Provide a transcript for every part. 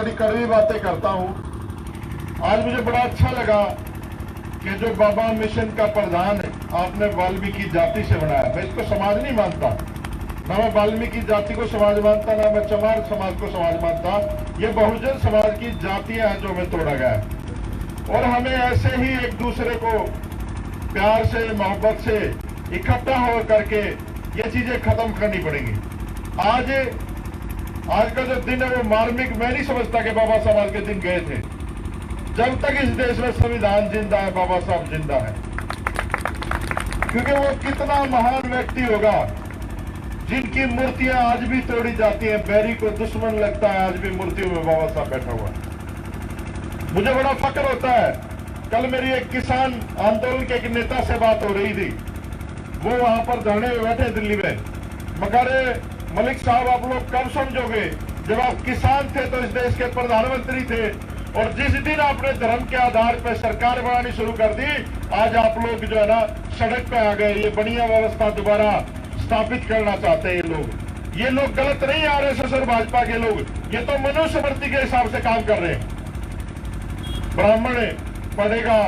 थोड़ी कड़वी बातें करता हूं। आज मुझे बड़ा अच्छा लगा कि जो बाबा मिशन का प्रधान आपने वाल्मीकि जाति से बनाया। मैं इसको समाज नहीं मानता, ना मैं वाल्मीकि जाति को समाज मानता, ना मैं चमार समाज को समाज मानता। ये बहुजन समाज की जातियां हैं जो हमें तोड़ा गया है और हमें ऐसे ही एक दूसरे को प्यार से, मोहब्बत से इकट्ठा हो करके ये चीजें खत्म करनी पड़ेंगी। आज का जो दिन है वो मार्मिक मैं नहीं समझता कि बाबा साहब आज के दिन गए थे। जब तक इस देश में संविधान जिंदा है, बाबा साहब जिंदा है, क्योंकि वो कितना महान व्यक्ति होगा जिनकी मूर्तियां आज भी तोड़ी जाती हैं। बैरी को दुश्मन लगता है, आज भी मूर्तियों में बाबा साहब बैठा हुआ है। मुझे बड़ा फक्र होता है। कल मेरी एक किसान आंदोलन के एक नेता से बात हो रही थी, वो वहां पर धरने में बैठे दिल्ली में। मगर मलिक साहब, आप लोग कब समझोगे जब आप किसान थे तो इस देश के प्रधानमंत्री थे, और जिस दिन आपने धर्म के आधार पर सरकार बनानी शुरू कर दी, आज आप लोग जो है ना सड़क पे आ गए। ये बढ़िया व्यवस्था दोबारा स्थापित करना चाहते हैं ये लोग। ये लोग गलत नहीं, आरएसएस और भाजपा के लोग, ये तो मनुस्मृति के हिसाब से काम कर रहे हैं। ब्राह्मण पढ़ेगा,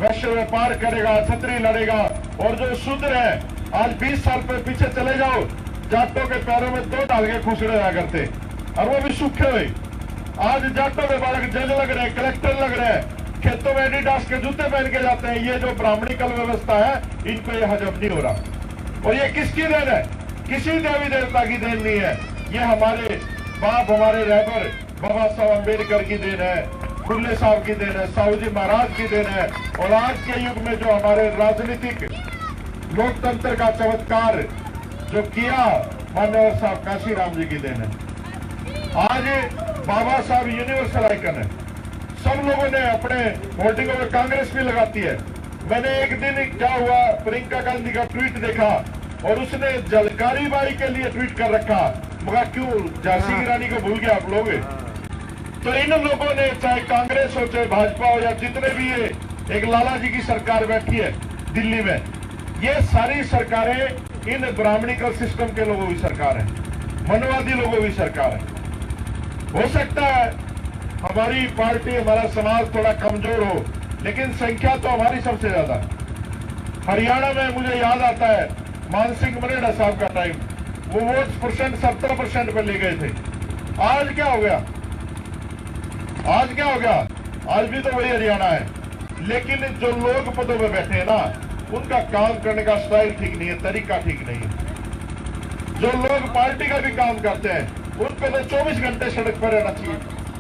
वैश्य व्यापार करेगा, क्षत्रिय लड़ेगा, और जो शूद्र है, आज 20 साल पर पीछे चले जाओ, जाटों के पैरों में 2 डाल के खुसड़े रहा करते, और वो भी सूखे हुए। आज जाटों के बालक जज लग रहे हैं, कलेक्टर लग रहे हैं, खेतों में एडिडास के जूते पहन के जाते हैं। ये जो ब्राह्मणिकल व्यवस्था है, इनको ये हजम नहीं हो रहा। और ये किसकी देन है? किसी देवी देवता की देन नहीं है। ये हमारे बाप, हमारे रहबर बाबा साहब अम्बेडकर की देन है, फुल्ले साहब की देन है, साहू जी महाराज की देन है, और आज के युग में जो हमारे राजनीतिक लोकतंत्र का चमत्कार जो किया मान्यवर साहब काशीराम जी की देन है। आज बाबा साहब यूनिवर्सल आइकन है। सब लोगों ने अपने होर्डिंगों में कांग्रेस भी लगाती है। मैंने एक दिन क्या हुआ, प्रियंका गांधी का ट्वीट देखा और उसने जलकारी बाई के लिए ट्वीट कर रखा। मगर क्यों झांसी की रानी को भूल गया आप लोग? तो इन लोगों ने, चाहे कांग्रेस हो, चाहे भाजपा हो, या जितने भी ये एक लाला जी की सरकार बैठी है दिल्ली में, ये सारी सरकारें इन ब्राह्मणिकल सिस्टम के लोगों की सरकार है, मनवादी लोगों की सरकार है। हो सकता है हमारी पार्टी, हमारा समाज थोड़ा कमजोर हो, लेकिन संख्या तो हमारी सबसे ज्यादा है। हरियाणा में मुझे याद आता है मान सिंह मनेड़ा साहब का टाइम, वो वोट परसेंट 70% पे ले गए थे। आज क्या हो गया? आज क्या हो गया? आज भी तो वही हरियाणा है, लेकिन जो लोग पदों में बैठे हैं ना, उनका काम करने का स्टाइल ठीक नहीं है, तरीका ठीक नहीं है। जो लोग पार्टी का भी काम करते हैं, उनको तो 24 घंटे सड़क पर रहना चाहिए,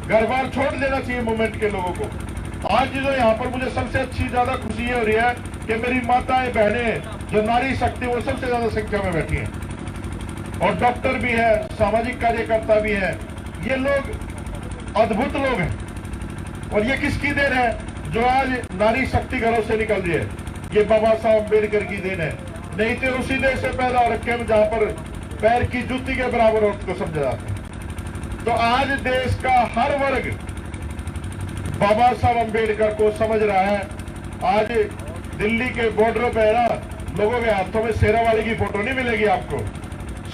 घर बार छोड़ देना चाहिए मूवमेंट के लोगों को। आज जो यहाँ पर मुझे सबसे अच्छी ज्यादा खुशी ये हो रही है कि मेरी माताएं, बहनें, जो नारी शक्ति, वो सबसे ज्यादा संख्या में बैठी हैं, और डॉक्टर भी है, सामाजिक कार्यकर्ता भी है। ये लोग अद्भुत लोग हैं, और ये किसकी देन है? जो आज नारी शक्ति घरों से निकल रही है, ये बाबा साहब अम्बेडकर की देन है। नहीं तो उसी देश से पैदा हो रखे हैं जहां पर पैर की जूती के बराबर औरत को समझा जाता है। तो आज देश का हर वर्ग बाबा साहब अम्बेडकर को समझ रहा है। आज दिल्ली के बॉर्डरों पे ना लोगों के हाथों में शेरावाली की फोटो नहीं मिलेगी आपको,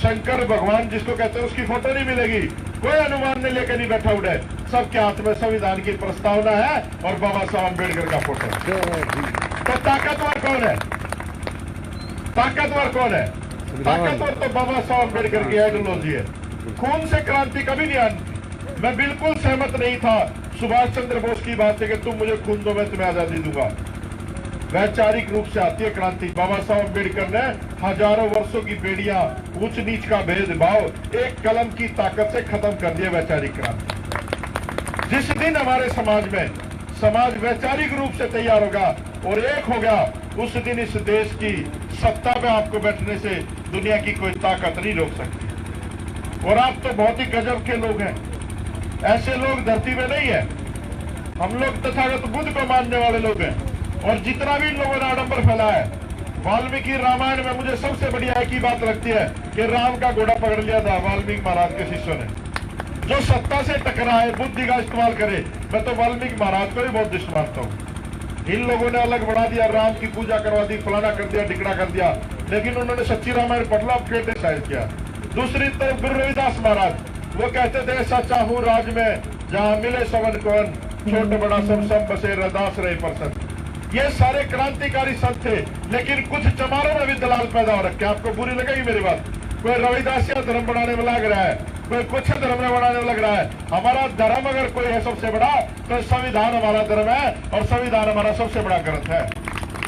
शंकर भगवान जिसको कहते हैं उसकी फोटो नहीं मिलेगी। कोई अनुमान नहीं लेकर नहीं बैठा उठे, सबके हाथ में संविधान की प्रस्तावना है और बाबा साहब अम्बेडकर का फोटो। तो ताकतवर कौन है? ताकतवर कौन है? ताकतवर तो बाबा साहब अम्बेडकर की आइडियोलॉजी है। खून से क्रांति कभी नहीं आनी। मैं बिल्कुल सहमत नहीं था सुभाष चंद्र बोस की बात से कि तुम मुझे खून दो, मैं तुम्हें आजादी दूंगा। वैचारिक रूप से आती है क्रांति। बाबा साहब अम्बेडकर ने हजारों वर्षों की बेड़ियां, ऊंच नीच का भेदभाव एक कलम की ताकत से खत्म कर दिया, वैचारिक क्रांति। जिस दिन हमारे समाज में समाज वैचारिक रूप से तैयार होगा और एक होगा, उस दिन इस देश की सत्ता में आपको बैठने से दुनिया की कोई ताकत नहीं रोक सकती। और आप तो बहुत ही गजब के लोग हैं, ऐसे लोग धरती में नहीं है। हम लोग तथागत बुद्ध को मानने वाले लोग हैं, और जितना भी इन लोगों ने आडंबर फैलाया है, वाल्मीकि रामायण में मुझे सबसे बढ़िया एक ही बात लगती है कि राम का घोड़ा पकड़ लिया था वाल्मीकि महाराज के शिष्यों ने। जो सत्ता से टकराए, बुद्धि का इस्तेमाल करे, मैं तो वाल्मीकि महाराज को भी बहुत दुष्ट मानता हूँ। इन लोगों ने अलग बढ़ा दिया, राम की पूजा करवा दी, फलाना कर दिया, टिकड़ा कर दिया, लेकिन उन्होंने सच्ची रामायण पढ़ना क्रिटिसाइज किया। दूसरी तरफ गुरु रविदास महाराज, वो कहते थे सच्चा हूँ राज में, जहां मिले सबन कौन, छोटे बड़ा सब सब बसे रदास रहे परसन। ये सारे क्रांतिकारी संत थे, लेकिन कुछ चमारों में भी दलाल पैदा हो रखे। आपको बुरी लगेगी मेरी बात। कोई रविदासिया धर्म बनाने में लग रहा है, कोई कुछ धर्म में बनाने में लग रहा है। हमारा धर्म अगर कोई है सबसे बड़ा, तो संविधान हमारा धर्म है, और संविधान हमारा सबसे बड़ा ग्रंथ है।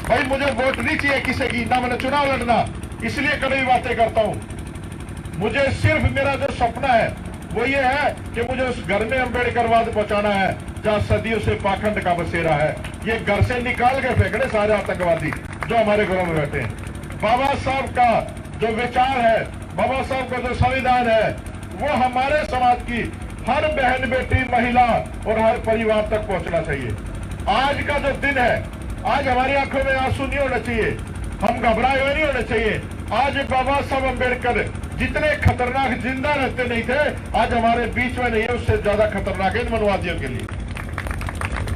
भाई मुझे वोट नहीं चाहिए किसी की, ना मैंने चुनाव लड़ना, इसलिए कड़वी बातें करता हूं। मुझे सिर्फ मेरा जो सपना है वो ये है कि मुझे उस घर में अम्बेडकरवाद पहुंचाना है जहां सदियों से पाखंड का बसेरा है। ये घर से निकाल के फेंकने सारे आतंकवादी जो हमारे घरों में बैठे हैं। बाबा साहब का जो विचार है, बाबा साहब का जो संविधान है, वो हमारे समाज की हर बहन बेटी, महिला और हर परिवार तक पहुंचना चाहिए। आज का जो दिन है, आज हमारी आंखों में आंसू नहीं होने चाहिए, हम घबराए हुए नहीं होने चाहिए। आज बाबा साहब अम्बेडकर जितने खतरनाक जिंदा रहते नहीं थे, आज हमारे बीच में नहीं है, उससे ज्यादा खतरनाक है इन मनवादियों के लिए।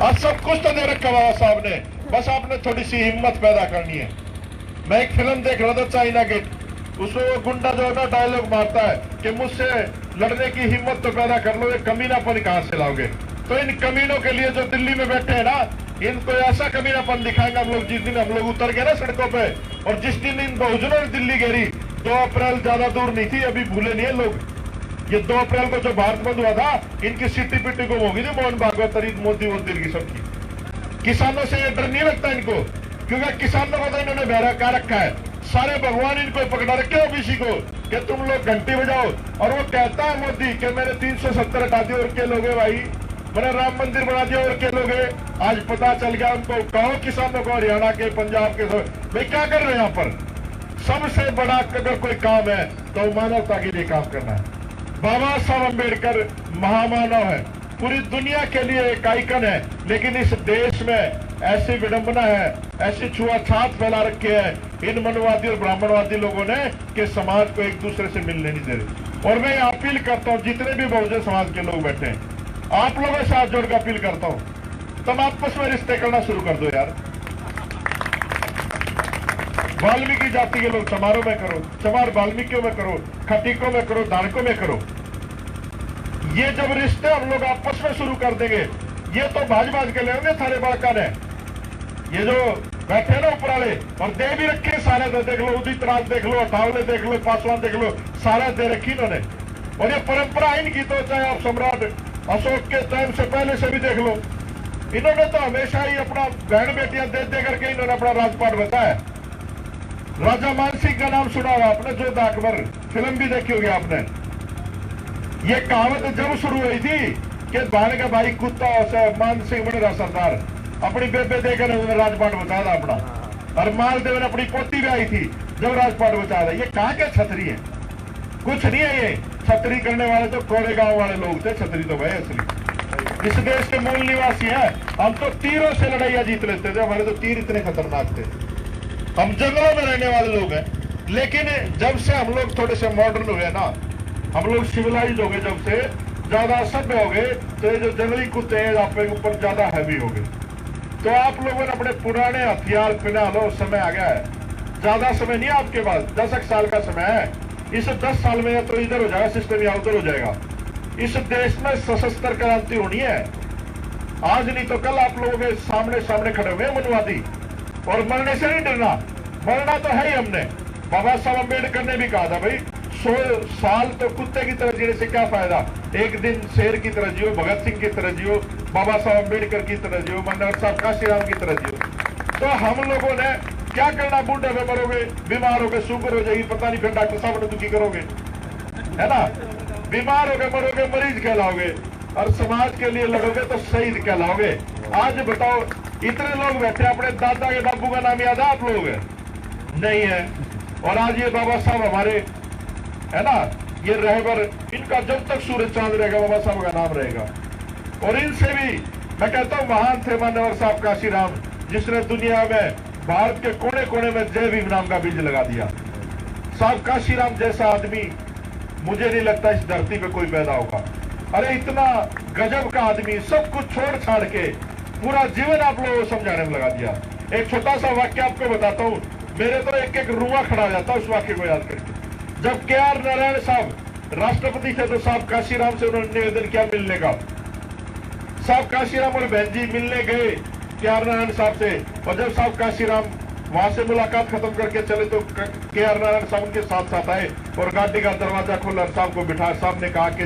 आज सब कुछ तो दे रखा बाबा साहब ने, बस आपने थोड़ी सी हिम्मत पैदा करनी है। मैं एक फिल्म देख रहा था, चाइना गेट, उसमें वो गुंडा जो है ना डायलॉग मारता है कि मुझसे लड़ने की हिम्मत तो पैदा कर लो, ये कमीनापन कहां से लाओगे। तो इन कमीनों के लिए जो दिल्ली में बैठे हैं ना, इनको ऐसा कमीनापन दिखाएंगे हम लोग। जिस दिन हम लोग उतर गए ना सड़कों पे, और जिस दिन इन बहुजनों ने दिल्ली घेरी, 2 अप्रैल ज्यादा दूर नहीं थी, अभी भूले नहीं है लोग। ये 2 अप्रैल को जो भारत बंद हुआ था, इनकी सिट्टी पिट्टी गुम होगी थी, मोहन भागवत, मोदी वोदी की सबकी। किसानों से ये डर नहीं लगता इनको, क्योंकि किसानों को तो इन्होंने बहरा कर रखा है। सारे भगवान इनको पकड़ा रखे ओबीसी को कि तुम लोग घंटी बजाओ, और वो कहता है मोदी कि मैंने 370 हटा दिया, और क्या लोगे भाई, मैंने राम मंदिर बना दिया, और क्या लोगे। आज पता चल गया उनको, कहो किसानों को, हरियाणा के, पंजाब के, भाई क्या कर रहे हैं यहाँ पर। सबसे बड़ा अगर कोई काम है तो मानवता के लिए काम करना है। बाबा साहब अम्बेडकर महामानव है, पूरी दुनिया के लिए एक आइकन है, लेकिन इस देश में ऐसी विडंबना है, ऐसी छुआछात फैला रखी है इन मनवादी और ब्राह्मणवादी लोगों ने कि समाज को एक दूसरे से मिलने नहीं दे रहे। और मैं अपील करता हूं जितने भी बहुजन समाज के लोग बैठे हैं, आप लोगों के साथ जोड़कर अपील करता हूं, तुम आपस में रिश्ते करना शुरू कर दो यार। वाल्मीकि जाति के लोग चमारों में करो, चमार वाल्मीकियों में करो, खटीकों में करो, धारकों में करो। ये जब रिश्ते हम लोग आपस में शुरू कर देंगे, ये तो भाज भाज के लेंगे सारे बालकान है। ये जो बैठे ना ऊपर वाले, और दे भी रखे सारे, तो देख लो उदित राज देख लो, अठावले देख लो, पासवान देख लो, सारे दे रखी इन्होंने। और ये परंपरा इनकी तो चाहे आप सम्राट अशोक के टाइम से पहले से भी देख लो, इन्होंने तो हमेशा ही अपना बहन बेटियां दे दे करके इन्होंने अपना राजपाट बचाया। राजा मानसिंह का नाम सुना होगा आपने, जोधा अकबर फिल्म भी देखी होगी आपने। ये कहावत जब शुरू हुई थी कि बहन का भाई कुत्ता से मानसिंह बन रहा सरदार, अपनी बेबे देकर उन्होंने राजपाट बचा था अपना, और मालदेव ने अपनी पोती भी आई थी जब राजपाट बचा था। ये कहां के छतरी है, कुछ नहीं है। ये छतरी करने वाले तो कोड़े गांव वाले लोग थे, छतरी तो भाई असली इस देश के मूल निवासी हैं। हम तो तीरों से लड़ाइयां जीत लेते थे, हमारे तो तीर इतने खतरनाक थे। हम जंगलों में रहने वाले लोग हैं, लेकिन जब से हम लोग थोड़े से मॉडर्न हुए ना, हम लोग सिविलाइज हो गए, जब से ज्यादा सभ्य हो गए, तो ये जो जंगली कुत्ते हैं आपके ऊपर ज्यादा हैवी हो गए। तो आप लोगों ने अपने पुराने हथियार पिना लो, समय आ गया है। ज्यादा समय नहीं आपके पास, 10 साल का समय है। इस 10 साल में या तो इधर हो जाएगा सिस्टम, या उधर हो जाएगा। इस देश में सशस्त्र क्रांति होनी है, आज नहीं तो कल। आप लोगों के सामने सामने खड़े हुए मनवादी, और मरने से नहीं डरना, मरना तो है ही। हमने बाबा साहब अम्बेडकर ने भी कहा था भाई 100 साल तो कुत्ते की तरह जीने से क्या फायदा, एक दिन शेर की तरह जियो, भगत सिंह की तरह जियो, बाबा साहब अम्बेडकर की तरह जियो, मनोहर साहब काशीराम की तरह जियो। तो हम लोगों ने क्या करना, बूढ़े में मरोगे, बीमार होगे, शुगर हो जाएगी, पता नहीं, फिर डॉक्टर साहब ने दुखी करोगे, है ना। बीमार होगे, मरोगे, मरीज कहलाओगे, और समाज के लिए लड़ोगे तो शहीद कहलाओगे। आज बताओ, इतने लोग बैठे, अपने दादा के बाबू का नाम याद है आप लोग? नहीं है। और आज ये बाबा साहब हमारे, है ना, ये रहबर, इनका जब तक सूरज चांद रहेगा बाबा साहब का नाम रहेगा। और इनसे भी मैं कहता हूँ, महान थे मनोहर साहब काशीराम, जिसने दुनिया में भारत के कोने कोने में जय भीम नाम का बीज लगा दिया। साहब काशीराम जैसा आदमी मुझे नहीं लगता इस धरती पे कोई पैदा होगा। अरे इतना गजब का आदमी, सब कुछ छोड़ छाड़ के पूरा जीवन आप लोगों को समझाने में लगा दिया। एक छोटा सा वाक्य आपको बताता हूँ, मेरे तो एक एक रुआ खड़ा हो जाता उस वाक्य को याद करके। जब के आर नारायण साहब राष्ट्रपति थे तो साहब काशीराम से उन्होंने निवेदन किया मिलने का, साहब काशीराम और बहन जी मिलने गए के.आर. नारायण साहब से, और जब साहब काशीराम वहां से मुलाकात खत्म करके चले तो के.आर. नारायण साहब उनके साथ साथ आए और गाड़ी का दरवाजा खोला, साहब को बिठा, साहब ने कहा कि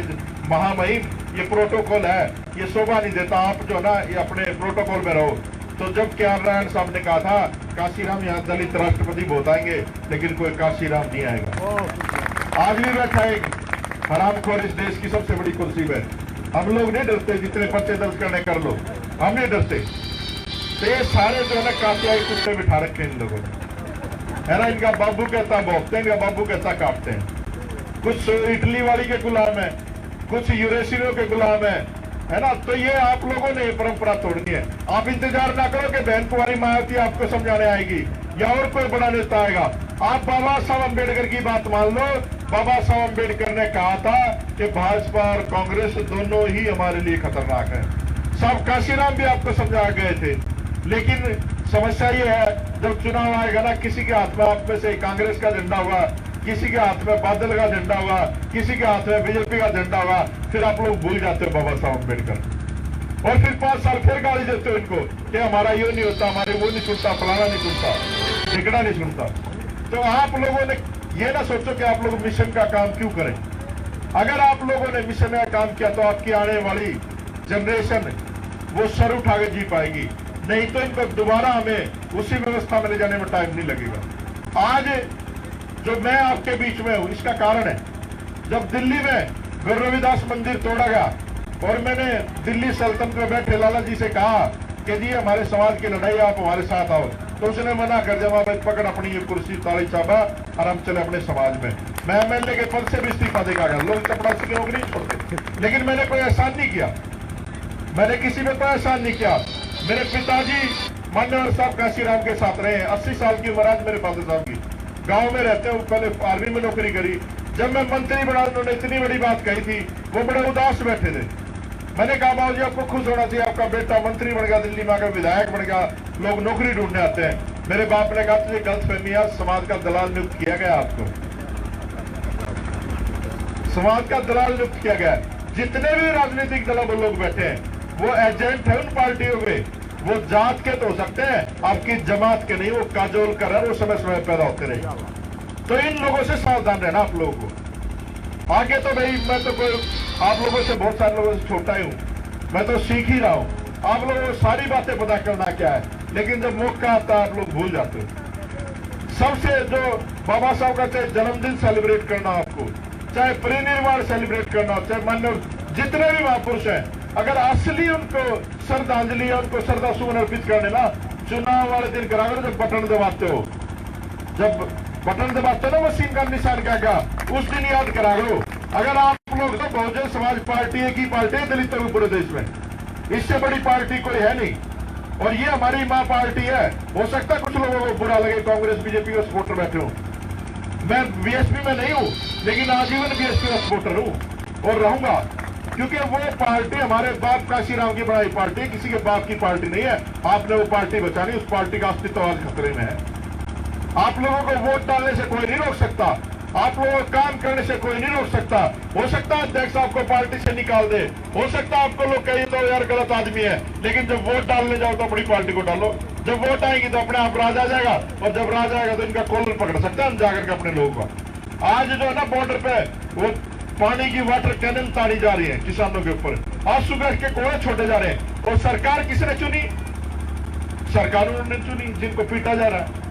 महामहिम ये प्रोटोकॉल है, ये शोभा नहीं देता, आप जो ना ये अपने प्रोटोकॉल में रहो। तो जब के.आर. नारायण साहब ने कहा था काशीराम यहाँ दलित राष्ट्रपति बहुत आएंगे, लेकिन कोई काशीराम नहीं आएगा। आज भी बैठा है हरामखोर इस देश की सबसे बड़ी कुर्सी में। हम लोग नहीं डरते, जितने पर्चे दर्ज करने कर लो, हम नहीं डरते। तो ये सारे जो है ना कातियाई कुत्ते बिठा रखे हैं इन लोगों ने, है ना। इनका बाबू कहता भोगते हैं, इनका बाबू कहता काटते हैं। कुछ इटली वाली के गुलाम है, कुछ यूरेशियनों के गुलाम है ना। तो ये आप लोगों ने ये परंपरा तोड़नी है। आप इंतजार ना करो कि बहन कुमारी मायावती आपको समझाने आएगी या और कोई बड़ा नेता आएगा। आप बाबा साहब अम्बेडकर की बात मान लो। बाबा साहब अम्बेडकर ने कहा था कि भाजपा और कांग्रेस दोनों ही हमारे लिए खतरनाक है। साहब काशीराम भी आपको समझा गए थे, लेकिन समस्या ये है जब चुनाव आएगा ना, किसी के हाथ में आप में से कांग्रेस का झंडा हुआ, किसी के हाथ में बादल का झंडा हुआ, किसी के हाथ में बीजेपी का झंडा हुआ, फिर आप लोग भूल जाते हो बाबा साहब अम्बेडकर और फिर 5 साल फिर गाली देते हो इनको कि हमारा ये नहीं होता, हमारे वो नहीं सुनता, फलाना नहीं सुनता, टिकड़ा नहीं सुनता। तो आप लोगों ने ये ना सोचो कि आप लोग मिशन का काम क्यों करें। अगर आप लोगों ने मिशन का काम किया तो आपकी आने वाली जनरेशन वो सर उठा के जी पाएगी, नहीं तो इनको दोबारा हमें उसी व्यवस्था में ले जाने में टाइम नहीं लगेगा। आज जो मैं आपके बीच में हूं इसका कारण है, जब दिल्ली में गुरु रविदास मंदिर तोड़ा गया और मैंने दिल्ली सल्तनत में बैठे लाला जी से कहा कि जी हमारे समाज की लड़ाई, आप हमारे साथ आओ, तो उसने मना कर दिया, वहां पकड़ अपनी ये कुर्सी ताली चाबा और हम चले अपने समाज में। मैं एमएलए के पद से भी इस्तीफा देगा गया, लोग चपड़ासी की नौकरी छोड़ते, लेकिन मैंने कोई एहसान नहीं किया, मैंने किसी में कोई एहसान नहीं किया। मेरे पिताजी मान्यवर साहब काशीराम के साथ रहे, 80 साल की उम्र आज मेरे फादर साहब की, गांव में रहते हैं, पहले आर्मी में नौकरी करी। जब मैं मंत्री बना उन्होंने इतनी बड़ी बात कही थी, वो बड़े उदास बैठे थे। मैंने कहा बाबू जी आपको खुश होना चाहिए, आपका बेटा मंत्री बन गया, दिल्ली में आकर विधायक बन गया, लोग नौकरी ढूंढने आते हैं। मेरे बाप ने कहा तुझे गलतफहमी है, समाज का दलाल नियुक्त किया गया, आपको समाज का दलाल नियुक्त किया गया। जितने भी राजनीतिक दलों में लोग बैठे हैं वो एजेंट है उन पार्टियों में, वो जात के तो हो सकते हैं, आपकी जमात के नहीं, वो काजोल कर रहे हैं, वो समय समय पैदा होते रहे। तो इन लोगों से सावधान रहना आप लोगों को। आगे तो भाई मैं तो कोई आप लोगों से, बहुत सारे लोगों से छोटा ही हूं, मैं तो सीख ही रहा हूं। आप लोगों को सारी बातें पता करना क्या है, लेकिन जब मौका आता है आप लोग भूल जाते हो। सबसे जो बाबा साहब का चाहे जन्मदिन सेलिब्रेट करना, आपको चाहे परिनिर्वाण सेलिब्रेट करना, चाहे मान्य जितने भी महापुरुष हैं, अगर असली उनको श्रद्धांजलि है, उनको श्रद्धा सुमन अर्पित करने ना, चुनाव वाले दिन करा करो। जब बटन दबाते हो, जब बटन दबाते हो ना मशीन का निशान क्या उस दिन याद करा करो। अगर आप लोग तो बहुजन समाज पार्टी एक ही पार्टी है दलितों के पूरे देश में, इससे बड़ी पार्टी कोई है नहीं, और ये हमारी मां पार्टी है। हो सकता है कुछ लोगों को बुरा लगे, कांग्रेस बीजेपी का सपोर्टर बैठे हो, मैं बीएसपी में नहीं हूं, लेकिन आजीवन बीएसपी का सपोर्टर हूं और रहूंगा, क्योंकि वो पार्टी हमारे बाप काशीराम की बनाई पार्टी, किसी के बाप की पार्टी नहीं है। आपने वो पार्टी बचानी, उस पार्टी का अस्तित्व आज खतरे में है। आप लोगों को वोट डालने से कोई नहीं रोक सकता, आप लोगों को काम करने से कोई नहीं रोक सकता। हो सकता है अध्यक्ष आपको पार्टी से निकाल दे, हो सकता है आपको लोग कहें तो यार गलत आदमी है, लेकिन जब वोट डालने जाओ तो अपनी पार्टी को डालो। जब वोट आएगी तो अपने आप राज आ जाएगा, और जब राज आएगा तो इनका कॉलर पकड़ सकते हैं हम जाकर के अपने लोगों का। आज जो है ना बॉर्डर पे वो पानी की वाटर कैनन ताड़ी जा रही है किसानों के ऊपर, आज सुबह के कोड़े छोटे जा रहे हैं, और सरकार किसने चुनी? सरकार उन्होंने चुनी जिनको पीटा जा रहा है।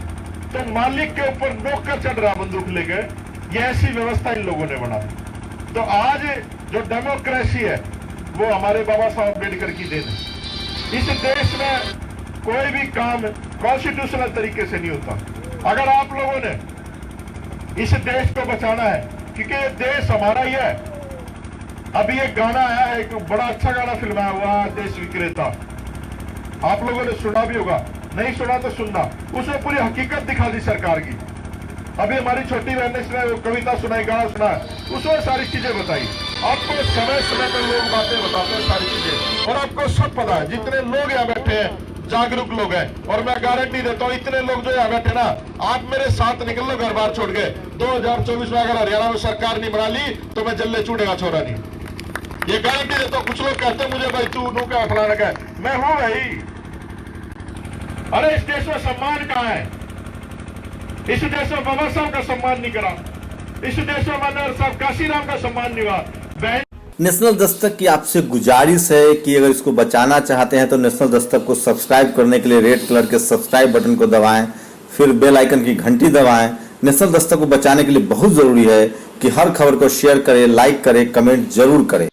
तो मालिक के ऊपर नौकर चढ़ रहा बंदूक लेके, ये ऐसी व्यवस्था इन लोगों ने बनाई। तो आज जो डेमोक्रेसी है वो हमारे बाबा साहब अम्बेडकर की देन है। इस देश में कोई भी काम कॉन्स्टिट्यूशनल तरीके से नहीं होता। अगर आप लोगों ने इस देश को बचाना है, क्योंकि ये देश हमारा ही है। अभी एक गाना आया है, एक बड़ा अच्छा गाना फिल्माया हुआ, देश विक्रेता, आप लोगों ने सुना भी होगा, नहीं सुना तो सुनना। उसमें पूरी हकीकत दिखा दी सरकार की। अभी हमारी छोटी बहन ने वो कविता सुनाई, गाना सुना, उसमें सारी चीजें बताई। आपको समय समय पर लोग बातें बताते हैं सारी चीजें, और आपको सब पता है। जितने लोग यहाँ बैठे हैं जागरूक लोग हैं, और मैं गारंटी देता हूँ इतने लोग जो यहाँ बैठे ना, आप मेरे साथ निकल लो घर बार छोड़ के। 2024 में अगर हरियाणा में सरकार नहीं बना ली तो मैं जल्ले चूड़ेगा छोरा नहीं। ये गारंटी देता हूं। कुछ लोग कहते हैं मुझे भाई तू नू का फलाना का है। मैं हूं भाई। अरे इस देश में सम्मान कहां है? इस देश में बाबा साहब का सम्मान नहीं करा। इस देश में माननीय साहब काशीराम का सम्मान नहीं हुआ। नेशनल दस्तक की आपसे गुजारिश है कि अगर इसको बचाना चाहते हैं तो नेशनल दस्तक को सब्सक्राइब करने के लिए रेड कलर के सब्सक्राइब बटन को दबाएं, फिर बेल आइकन की घंटी दबाएं। नेशनल दस्तक को बचाने के लिए बहुत जरूरी है कि हर खबर को शेयर करें, लाइक करें, कमेंट जरूर करें।